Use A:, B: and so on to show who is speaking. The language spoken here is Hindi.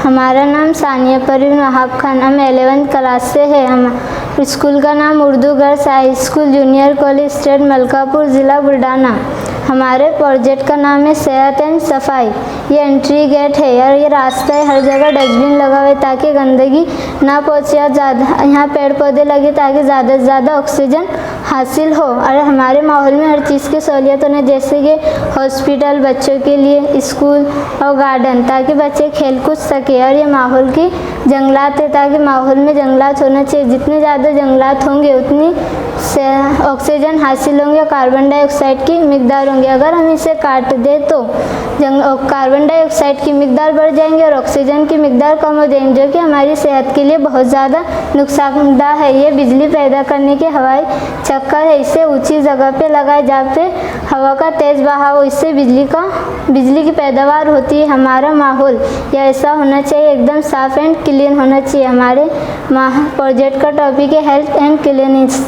A: हमारा नाम सानिया परवीन वहाब खान। हम 11th क्लास से है। हम स्कूल का नाम Urdu girls high school junior college state Malkapur ज़िला बुल्ढाना। हमारे प्रोजेक्ट का नाम है सेहत एंड सफाई। ये एंट्री गेट है और ये रास्ता है, हर जगह डस्टबिन लगा हुआ है ताकि गंदगी ना पहुँचे और ज़्यादा यहाँ पेड़ पौधे लगे ताकि ज़्यादा से ज़्यादा ऑक्सीजन हासिल हो। और हमारे माहौल में हर चीज़ की सहूलियत होने जैसे कि हॉस्पिटल, बच्चों के लिए स्कूल और गार्डन ताकि बच्चे खेल कूद सके। और ये माहौल की जंगलात है ताकि माहौल में जंगलात होना चाहिए। जितने ज़्यादा जंगलात होंगे उतनी से ऑक्सीजन हासिल होंगे, कार्बन डाइऑक्साइड की मिकदार होंगी। अगर हम इसे काट दें तो कार्बन डाइऑक्साइड की मिकदार बढ़ जाएंगी और ऑक्सीजन की मिकदार कम हो जाएंगी, जो कि हमारी सेहत के लिए बहुत ज़्यादा नुकसानदायक है। ये बिजली पैदा करने के हवाई चक्कर है। इसे ऊंची जगह पे लगाए जहाँ पे हवा का तेज़ बहाव हो, इससे बिजली की पैदावार होती है। हमारा माहौल या ऐसा होना चाहिए, एकदम साफ एंड क्लीन होना चाहिए। हमारे प्रोजेक्ट का टॉपिक है हेल्थ एंड क्लीनिनेस।